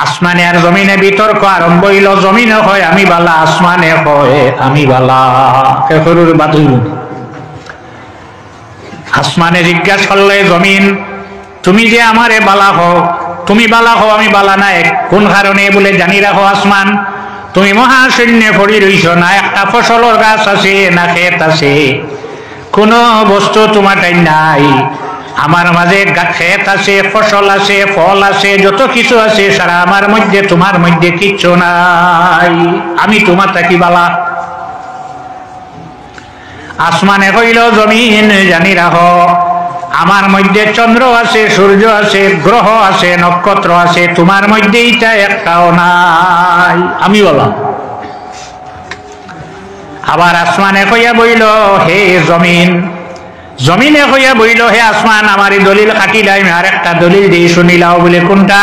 আসমানে আর জমিনে বিতর্ক আরম্ভ হইল। জমিনে হয় আমি বালা, আসমানে হয় আমি বালা। আসমানে জিজ্ঞাসা করলে জমিন, তুমি যে আমারে বালা হও, তুমি বালা হও আমি বালা নাই, কোন কারণে? বলে জানি রাখো আসমান, তুমি মহাশূন্যে পড়ি রইছ না, একটা ফসলের গাছ আছে না ক্ষেত আছে, কোন বস্তু তোমারটাই নাই। আমার মাঝে ক্ষেত আছে, ফসল আছে, ফল আছে, যত কিছু আছে সারা আমার মধ্যে, তোমার মধ্যে কিচ্ছু নাই, আমি তোমার থাকি বালা। আসমানে কইল জমিন, জানি রাখো আমার মধ্যে চন্দ্র আছে, সূর্য আছে, গ্রহ আছে, নক্ষত্র আছে, তোমার মধ্যে এইটা একটাও নাই, আমি বললাম। আবার আসমানে কইয়া বইল, হে জমিন, জমিনে কইয়া বইল, হে আসমান, আমার এই দলিল খাটিলাই, আর একটা দলিল দিয়ে শুনিলাও। বলে কোনটা?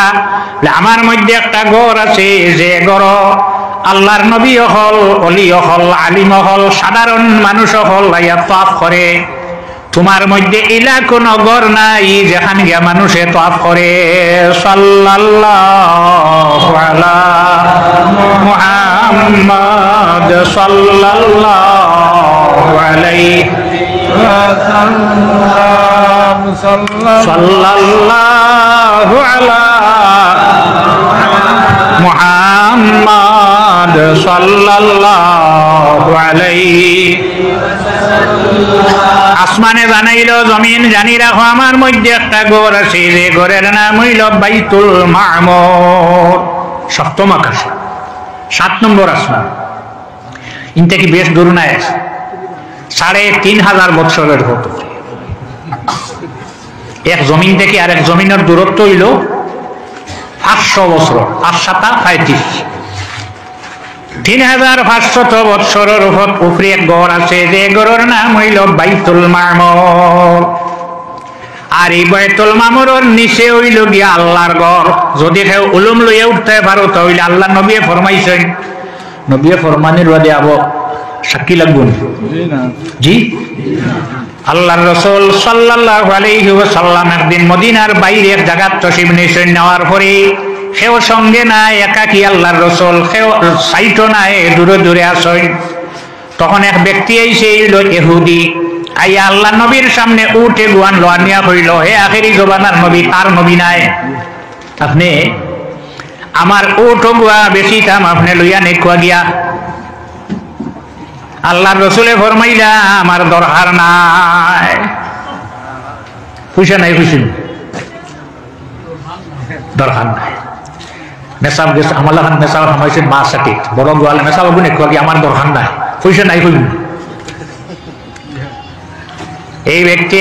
আমার মধ্যে একটা ঘর আছে, যে ঘর আল্লাহর নবী হল, অলি হল, আলিম হল, সাধারণ মানুষ হল লাইয়া তাওয়াফ করে। তোমার মধ্যে ইলা কোন ঘর নাই যেখান গিয়া মানুষে তাওয়াফ করে। সাল্লাল্লাহু আলা মুহাম্মদ সাল্লাল্লাহু আলাইহি সাল্লাল্লাহু আলা মুহাম্মদ সাল্লাল্লাহু আলাইহি। আসমানে জানাইল জমিন, জানি রাখো আমার মধ্যে একটা ঘর আছে, যে ঘরের নাম হইল বাইতুল মামুর। সপ্তম আকাশ, 7 নম্বর আসমান। ইনটা কি বেশ দূর নাই, 3500 বছরের হতো। এক জমিন থেকে আরেক জমিনের দূরত্ব হইল 500 বছর, 5 7 35, 3500 বছরের উপরে এক ঘর আছে, যে ঘরের নাম হইল বাইতুল মামুর। আর এই বাইতুল মামুরের নিচে হইল গিয়া আল্লাহর ঘর। যদি কেউ উলুম লইয়া উঠতে পারো তাহলে আল্লাহ নবী ফরমাইছেন, নবী ফরমানির বাদে আবো সাক্ষী লাগবে জি। আল্লাহর রাসূল সাল্লাল্লাহু আলাইহি ওয়াসাল্লাম একদিন মদিনার বাইরে এক জায়গা তশরিফ নিয়েছেন। নেওয়ার পরে কেউ সঙ্গে নাই, একাকী আল্লাহর রাসূল, কেউ সাইটো নাই, দূরে দূরে আসেন। তখন এক ব্যক্তি এসে এলো ইহুদি, আইয়া আল্লাহ নবীর সামনে উঠে গুয়ান লোয়ানিয়া কইল, হে আখেরি জবানার নবী, তার নবী নাই, আপনি আমার উট গুয়া বেশি দাম আপনি লইয়া নেকুয়া গিয়া। আল্লাহর রাসূলে ফরমাইলা, আমার দরকার নাই, পয়সা নাই, খুশি দরকার নাই। মেসাব গেছে আমার লাগান, মেসাব খামাইছেন মা সাথে বড় গোয়ালে, মেসাব গুনে নেকুয়া গিয়া, আমার দরকার নাই, পয়সা নাই, কইব। এই ব্যক্তি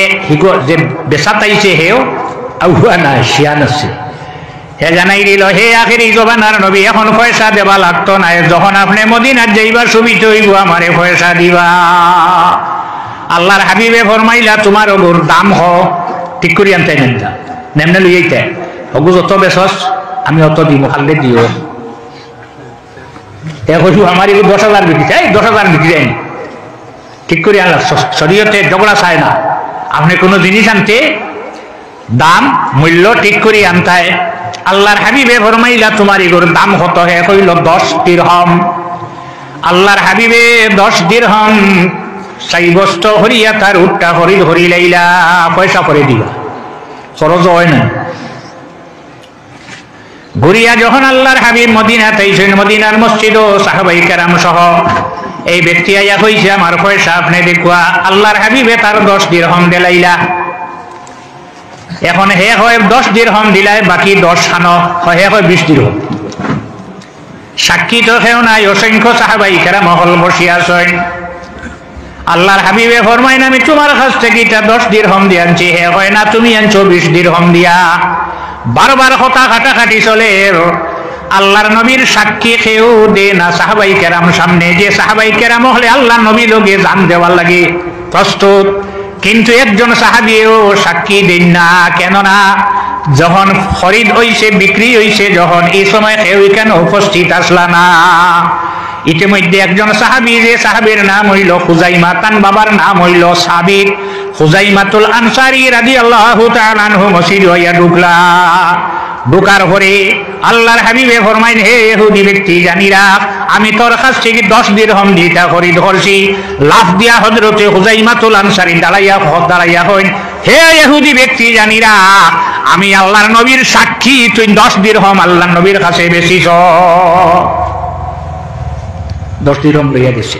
যে বেচা তাইছে হেও আউয়া নাই, শিয়ান আছে। হে জানাই দিল, হে আখেরি জবানার নবী, এখন পয়সা দেবা লাগতো না, যখন আপনি মদিনার যাইবার সুবিধা হইব আমারে পয়সা দিবা। আল্লাহর হাবিবে ফরমাইলা, তোমার ওগুর দাম হ ঠিক করি আনতে নেমটা নেমনে লইয়াইতে, ওগু যত বেচস আমি অত দিব, খাললে দিও। কইসু আমার এগুলো 10,000 বিক্রি চাই, 10,000 বিক্রি যায়নি, ঠিক করে আনলাম। শরীয়তে ঝগড়া চায় না, আপনি কোনো জিনিস আনতে দাম মূল্য ঠিক করে আনতে। আল্লাহর হাবিবে ফরমাইলা, তোমার এগুলোর দাম কত? হে কইল 10 দিরহাম। আল্লাহর হাবিবে 10 দিরহাম সাইবস্ত হরিয়া তার উটটা হরিল হরি লাইলা, পয়সা করে দিবা, খরচ হয় না। ঘুরিয়া যখন আল্লাহর হাবিব মদিনাতে আইছেন, মদিনার মসজিদ ও সাহাবায়ে কেরাম সহ এই ব্যক্তি আইয়া কইছে, আমার পয়সা আপনি দেখুয়া। আল্লাহর হাবিবে তার 10 দিরহাম দিলাইলা। এখন হে হয় 10 দিরহাম দিলাই, বাকি 10 খানো হে হয় 20 দিরহাম। সাক্ষী তো কেউ নাই, অসংখ্য সাহাবায়ে কেরাম হল বসিয়া আছেন। আল্লাহর হাবিবে ফরমাইন, আমি তোমার কাছ থেকে এটা 10 দিরহাম দিয়ে আনছি। হে হয় না, তুমি আনছো 20 দিরহাম দিয়া। বারবার কথা কাটাকাটি চলে। আল্লাহর নবীর সাক্ষী কেউ দে না সাহাবায়ে কেরাম সামনে, যে সাহাবায়ে কেরাম হলে আল্লাহর নবী লোকে জান দেওয়ার লাগে প্রস্তুত, কিন্তু একজন সাহাবীও সাক্ষী দেন না। কেননা যখন খরিদ হইছে, বিক্রি হইছে, যখন এই সময় কেউ এখানে উপস্থিত আসলা না। ইতিমধ্যে একজন সাহাবী, যে সাহাবীর নাম হইল খুজাইমা, তান বাবার নাম হইল সাবিত, খুজাইমাতুল আনসারী রাদিয়াল্লাহু তাআলা আনহু মসজিদ হইয়া ঢুকলা। ঢোকার পরে আল্লাহর হাবিবে ফরমাইন, হে ইহুদি ব্যক্তি জানি রাখ, আমি তোর কাছ থেকে 10 দিরহাম দিতা খরিদ করছি। লাফ দিয়া হযরতে হুযাইমাতুল আনসারী দাঁড়াইয়া হইন, হে ইহুদি ব্যক্তি জানি রাখ, আমি আল্লাহর নবীর সাক্ষী, তুই 10 দিরহাম আল্লাহর নবীর কাছে বেচিস। 10 দিরহাম লইয়া গেছি।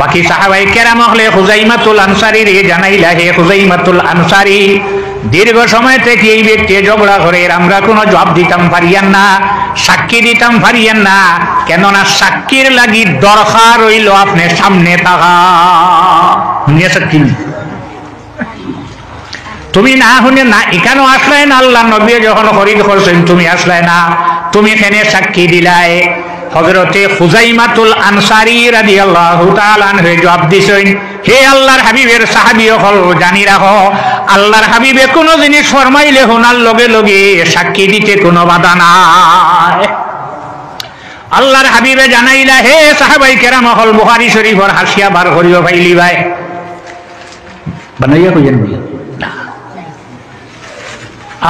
বাকি সাহাবায়ে কেরাম হলে হুযাইমাতুল আনসারী রে জানাইলা, হে হুযাইমাতুল আনসারী, দীর্ঘ সময় থেকে এই ব্যক্তি ঝগড়া করে, আমরা কোনো জবাব দিতাম পারিয়ান না, সাক্ষী দিতাম পারিয়ান না, কেননা সাক্ষীর লাগি দরকার হইল আপনি সামনে থাকা। সাক্ষী তুমি না শুনে না এখানেও আসলে না, আল্লাহ নবী যখন খরিদ করছেন তুমি আসলে না, তুমি এখানে সাক্ষী দিলাই। হযরতে হুযাইমাতুল আনসারী রাদিয়াল্লাহু তাআলা আনহু জবাব দিছেন, হে আল্লাহর হাবিবের সাহাবী হল, জানি রাখো আল্লাহর হাবিবে কোন জিনিস ফরমাইলে শোনার লগে লগে সাক্ষী দিতে কোনো বাধা নাই। আল্লাহর হাবিবে জানাইলা, হে সাহাবায়ে কেরাম হল, বুখারী শরীফের হাসিয়া বার করিও ভাইলি ভাই বানাইয়া কইেন না।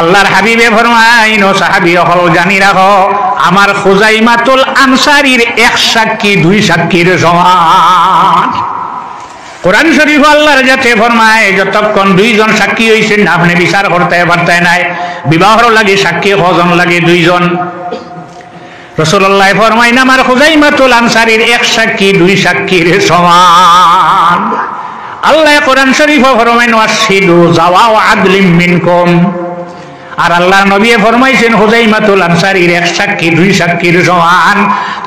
আল্লাহর হাবিবে ফরমাইন, ও সাহাবী হল জানি রাখো আমার হুযাইমাতুল আনসারীর 1 সাক্ষী 2 সাক্ষীর সমান। কোরআন শরীফ আল্লাহর যাতে ফরমায়, যতক্ষণ 2 জন সাক্ষী হইছেন আপনি বিচার করতে পারতেন নাই, বিবাহর লাগে সাক্ষী কজন লাগে? 2 জন। রাসূলুল্লাহ ফরমাইন, আমার হুযাইমাতুল আনসারীর 1 সাক্ষী 2 সাক্ষীর সমান। আল্লাহ কোরআন শরীফ ফরমাইন, ওয়াশহিদু যাওয়াও আদলিম মিনকুম। আর আল্লাহ নবী ফরমাইছেন হুযাইমাতুল আনসারীর 1 সাক্ষী 2 সাক্ষীর সমান।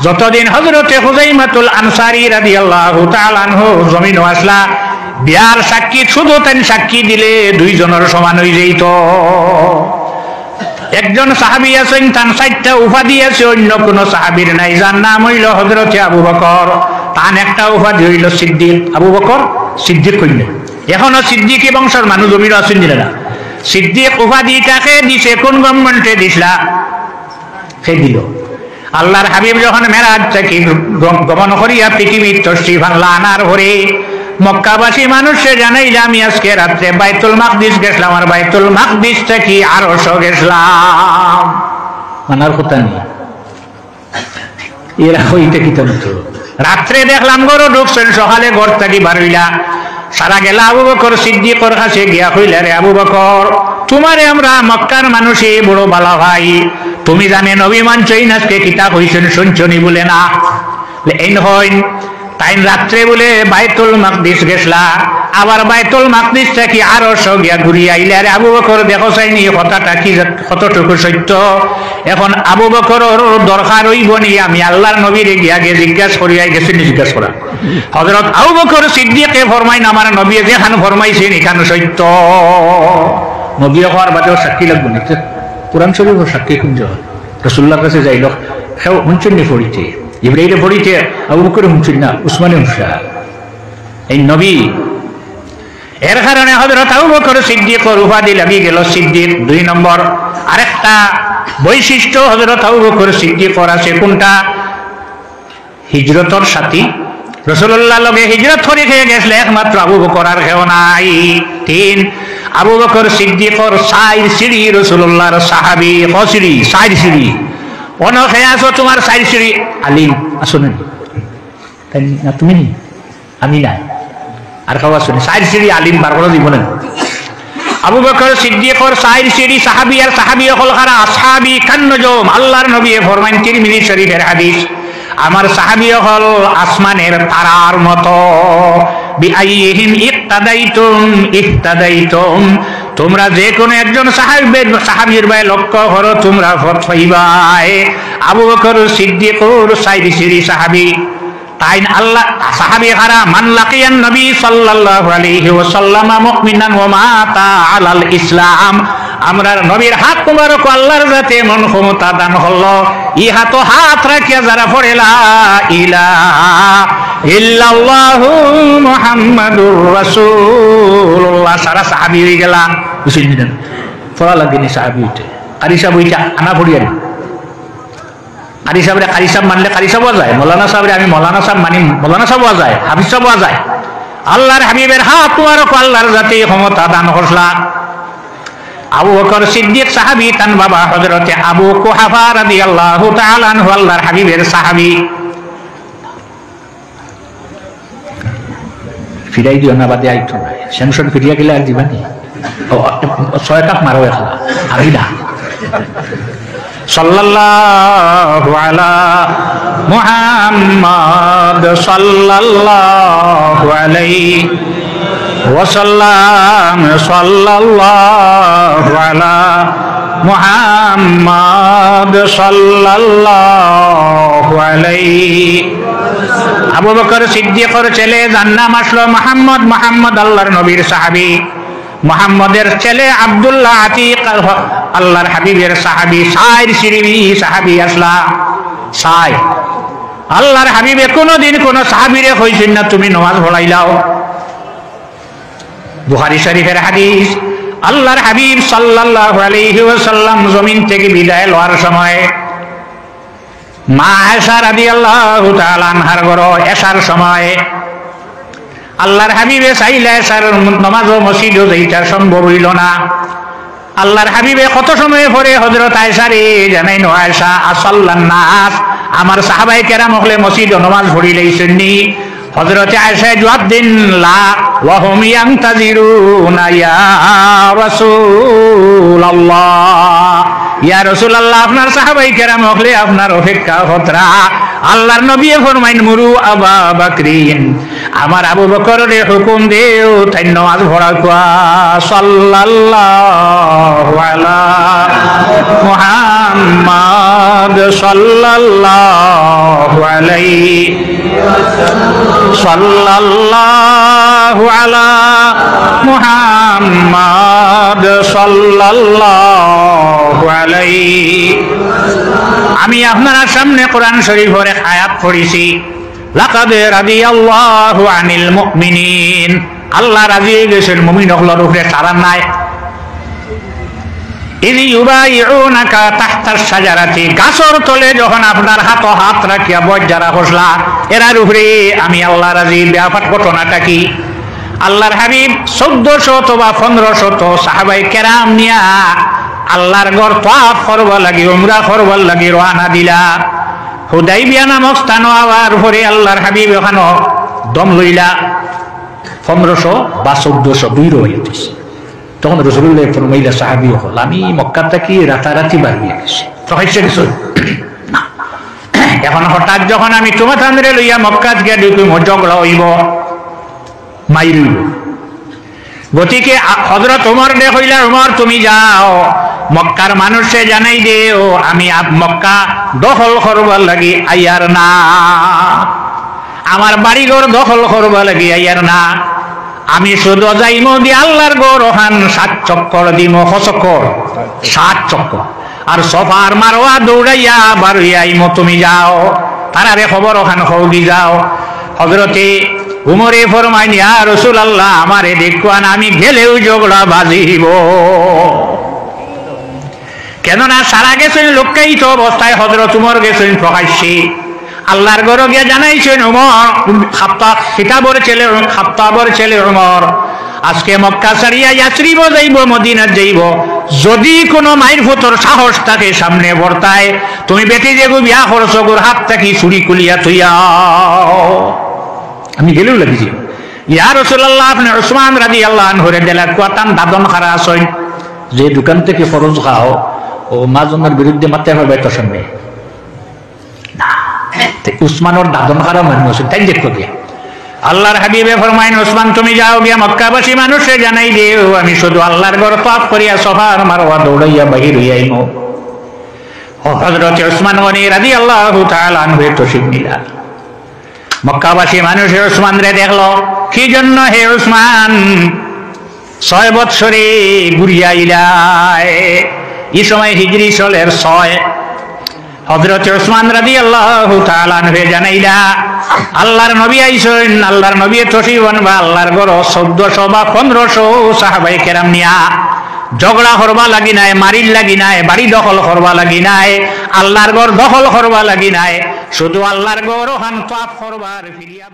যতদিন হযরতে হুযাইমাতুল আনসারী রাদিয়াল্লাহু তাআলা আনহু জমিন আসলা, বিয়ার সাক্ষী শুধু তেন সাক্ষী দিলে 2 জনের সমান হয়ে যাইত। একজন সাহাবী আছেন, তার 4টা উপাধি আছে, অন্য কোন সাহাবীর নাই, যার নাম হইল হযরতে আবু বকর। তার একটা উপাধি হইল সিদ্দিক। আবু বকর সিদ্দিক কইলেন। এখনো সিদ্দিকী বংশের মানুষ জমিন আছেন না? সিদ্দিক উপাধিটাকে দিছে কোন গভর্নমেন্টে দিছলা? সে দিল। আল্লাহর হাবিব যখন মেরাজ থেকে গমন করিয়া পৃথিবীর তশরিফ আনলা, আনার পরে মক্কাবাসী মানুষে জানাইলে, আমি আজকে রাত্রে বাইতুল মাকদিস গেছিলাম, আর বাইতুল মাকদিস থেকে আরশ গেছিলাম। মানার কথা নেই, এরা হইতে কি তো রাত্রে দেখলাম ঘর ঢুকছেন, সকালে ঘর থেকে বার হইলা, সারা গেলা আবু বকর সিদ্দিকর কাছে গিয়া কইলা, রে আবু বকর, তোমারে আমরা মক্কার মানুষে বড় ভালো ভাই, তুমি জানে নবী মানছই না, আজকে কিতা কইছেন শুনছনি বলে না? এই হইন তাই রাত্রে বলে বাইতুল মাকদিস গেছলা, আবার বাইতুল মাকদিস থেকে আরশ গিয়া ঘুরিয়া আইলে। আরে আবু বকর দেখো চাইনি কথাটা কি কতটুকু সত্য? এখন আবু বকরের দরকার হইব নি আমি আল্লাহর নবীরে গিয়া গিয়ে জিজ্ঞাসা করিয়া গেছি, জিজ্ঞাসা করা। হযরত আবু বকর সিদ্দিকে ফরমাইন, আমার নবী যেখান ফরমাইছেন এখানে সত্য। নবী হওয়ার বাদেও সাক্ষী লাগবে না, কোরআন শরীফের সাক্ষী খুঁজে হয়। রাসূলুল্লাহর কাছে যাইল, সেও হুঁচন্নি পড়িতে, ইব্রাহিমে পড়িতে, আবু বকর হুঁচুন না, উসমানে হুঁসা। এই নবী এর কারণে হযরত আবু বকর সিদ্দিকর উপাধি লাগি গেল সিদ্দিক। 2 নম্বর আরেকটা বৈশিষ্ট্য হযরত আবু বকর সিদ্দিকর আছে, কোনটা? হিজরতর সাথী। রাসূলুল্লাহ লগে হিজরত করে খেয়ে গেছিল একমাত্র আবু বকর, আর কেউ নাই। 3 আবু বকর সিদ্দিকর 4 সিঁড়ি রাসূলুল্লাহর সাহাবী। সিঁড়ি 4 সিঁড়ি। অনখে আছো তোমার 4 সিঁড়ি আলিম আসুন না, তুমি নি আমি নাই, আর খাওয়া শুনি 4 সিঁড়ি আলিম বার করে দিব না। আবু বকর সিদ্দিকর 4 সিঁড়ি সাহাবী, আর সাহাবী হল কারা? আসহাবী কান্নজম। আল্লাহর নবী ফরমান, তিরমিজি শরীফের হাদিস, আমার সাহাবী হল আসমানের তারার মতো। বিআইহিম ইক্তাদাইতুম ইহতাদাইতুম, তোমরা যে কোনো একজন সাহাবীর ভাই লক্ষ্য করো, তোমরা পথ পাইবাই। আবু বকর সিদ্দিকর 4 সিঁড়ি সাহাবী। তাই আল্লাহ সাহাবী হারা মান লাকিয়ান নবী সাল্লাল্লাহু আলাইহি ওয়াসাল্লাম মুমিনান ওয়া মাতা আলাল ইসলাম। আমরা নবীর হাত মুবারক আল্লাহর জাতে মন ক্ষমতা দান হলো, ইহা তো হাত রাখিয়া যারা পড়ে লা ইলাহা ইল্লাল্লাহু মুহাম্মাদুর রাসূলুল্লাহ, সারা সাহাবী হয়ে গেলা। বুঝলেন? পড়া লাগেনি সাহাবী হইতে। কারি সাহেব হইতে আনা পড়িয়া কারি সাহেবরে কারি সাহেব মানলে কারি সাহেব যায়, মৌলানা সাহেবরে আমি মৌলানা সাহেব মানি মৌলানা সাহেব যায়, হাফিজ সাহেব যায়। আল্লাহর হাবিবের হাত মুবারক আল্লাহর জাতে ক্ষমতা দান করলা। আবু বকর সিদ্দিক সাহাবী, তান বাবা হযরতে আবু কুহাফা রাদিয়াল্লাহু তাআলা আনহু আল্লাহর হাবিবের সাহাবী। ফিরাই দিও না, বাদে আইতো না, সেনশন ফিরিয়া গেলে আর দিবানি। ও 6 কাপ মারো এখন, আমি না। সাল্লাল্লাহু আলা মুহাম্মাদ সাল্লাল্লাহু আলাইহি ওয়াসাল্লাম, সাল্লাল্লাহু আলা মুহাম্মাদ সাল্লাল্লাহু আলাইহি। আবু বকর সিদ্দিকের ছেলে যার নাম আসলো মুহাম্মদ, মুহাম্মদ আল্লাহর নবীর সাহাবী। মুহাম্মদের ছেলে আব্দুল্লাহ আতিক আল্লাহর হাবিবের সাহাবী। সাইর সিরিবি সাহাবী আসলা সাই। আল্লাহর হাবিবে কোনদিন কোন সাহাবীরে কইছেন না তুমি নামাজ পড়াইলাও। বুখারী শরীফের হাদিস, আল্লাহর হাবিব সাল্লাল্লাহু আলাইহি ওয়াসাল্লাম জমিন থেকে বিদায় লওয়ার সময় মা আয়েশা রাদিয়াল্লাহু তাআলা আনহার ঘর এশার সময় আল্লাহর হাবিবে চাইলে এশার নামাজ ও মসজিদে যাইতে সম্ভব হইল না। আল্লাহর হাবিবে কত সময় পরে হযরত আয়েশা রে জানাইনো, আয়েশা আসাল্লান নাস, আমার সাহাবায়ে কেরাম হলে মসজিদে নামাজ পড়ি লাইছেন নি? হযরত আয়েশা জবাব দেন, লা ওয়া হুম ইয়ানতাজিরুনা ইয়া রাসূলুল্লাহ, ইয়া রাসূলুল্লাহ আপনার সাহাবায়ে কেরাম হলে আপনার অপেক্ষা হতরা। আল্লাহর নবী ফরমাইন, মুরু আবা বকরিন, আমার আবু বকরের হুকুম দেও তাই নামাজ পড়া কোয়া। সাল্লাল্লাহু আলা মুহাম্মাদ সাল্লাল্লাহু আলাইহি সাল্লাল্লাহু আলা মুহাম্মাদ সাল্লাল্লাহু আলাইহি। আমি আপনার সামনে কোরআন শরীফের এক আয়াত পড়েছি, লাকাদ রাদিয়াল্লাহু আনিল মুমিনিন, আল্লাহ রাজি হয়ে গেছেন মুমিনগুলোর উপরে, তারা নাই। ইয ইউবাইউনাকা তাহতাশ শাজারাতি, গাছের তলে যখন আপনার হাতে হাত রাখিয়া বজ্জারা বসলা, এরার উপরে আমি আল্লাহ রাজি। ব্যাপার ঘটনাটা কি? আল্লাহর হাবিব 1400 বা 1500 সাহাবায়ে কেরাম নিয়া আল্লাহর ঘর তাওয়াফ করবার লাগি, উমরা করবার লাগি রওনা দিলা। হুদাইবিয়া নামক স্থান আবার পরে আল্লাহর হাবিব ওখানে দম লইলা। 1500 বা 1400 দুই রয়েছে। তখন রাসূলুল্লাহ ফরমাইলা সাহাবী হল, আমি মক্কা থেকে রাতারাতি বাড়ি গেছি, প্রকাশ্যে কিছু না। এখন হঠাৎ যখন আমি তোমার সামনে লইয়া মক্কা গিয়া দেখি ঝগড়া হইব, মাইর হইব। গতিকে হযরত ওমর দে কইলা, ওমর তুমি যাও মক্কার মানুষে জানাই দেও আমি মক্কা দখল করবার লাগি আইয়ার না, আমার বাড়িঘর দখল করবার লাগি আইয়ার না। আমি শুধু যাইমো দি আল্লাহর ঘর ওখান 7 চক্কর দিমো, 7 চক্কর, আর সফার মারওয়া দৌড়াইয়া বারুইয়া আইমো, তুমি যাও তারারে খবর ওখান হৌগি যাও। হযরতে উমরে ফরমাইন, ইয়া রাসূলুল্লাহ আমারে দেখুন, আমি গেলেও ঝগড়া বাজিব। কেননা সারা গেছেন লোকায়িত অবস্থায়, হযরত উমর গেছেন প্রকাশ্যে। আল্লাহর ঘর গিয়া জানাইছেন উমর, খাত্তাবর ছেলে উমর আজকে মক্কা ছাড়িয়া ইয়াসরিব যাইব, মদিনা যাইব। যদি কোনো মায়ের ফুতর সাহস থাকে সামনে বর্তায়, তুমি বেটি যেগু বিয়া করছো গোর হাত থাকি ছুরি কুলিয়া থইয়াও, আমি গেলেও লাগিছি। ইয়া রাসূলুল্লাহ আপনি উসমান রাদিয়াল্লাহু আনহু রে দেলা কোয়াতান দাদন খারা আছেন, যে দোকান থেকে ফরজ খাও ও মাজনের বিরুদ্ধে মারতে হবে তো সামনে না। উসমানের দাদন খারা মানুষ আছে, তাই দেখো গিয়া আল্লাহর হাবিবে ফরমাইন, উসমান তুমি যাও গিয়া মক্কাবাসী মানুষে জানাই দেও আমি শুধু আল্লাহর ঘর তাওয়াফ করিয়া সফার মারওয়া দৌড়াইয়া বাহির হইয়া আইমু। হযরত উসমান গনি রাদিয়াল্লাহু তাআলা আনহু তশরিফ নিলা। মক্কাবাসী মানুষে উসমান রে দেখলো, কি জন্য হে উসমান 6 বৎসরে ঘুরিয়া আইলাই? এই সময় হিজরি সলের 6। হযরত উসমান রাদিয়াল্লাহু তাআলা আনহু জানাইলা, আল্লাহর নবী আইছেন, আল্লাহর নবী তশরিফ আনবা আল্লাহর ঘর 1400 বা 1500 সাহাবায়ে কেরাম নিয়া। ঝগড়া করবা লাগি নাই, মারির লাগি নাই, বাড়ি দখল করবা লাগি নাই, আল্লাহর ঘর দখল করবা লাগি নাই, শুধু আল্লাহর ঘর ওখান তাওয়াফ করবার ফিরিয়া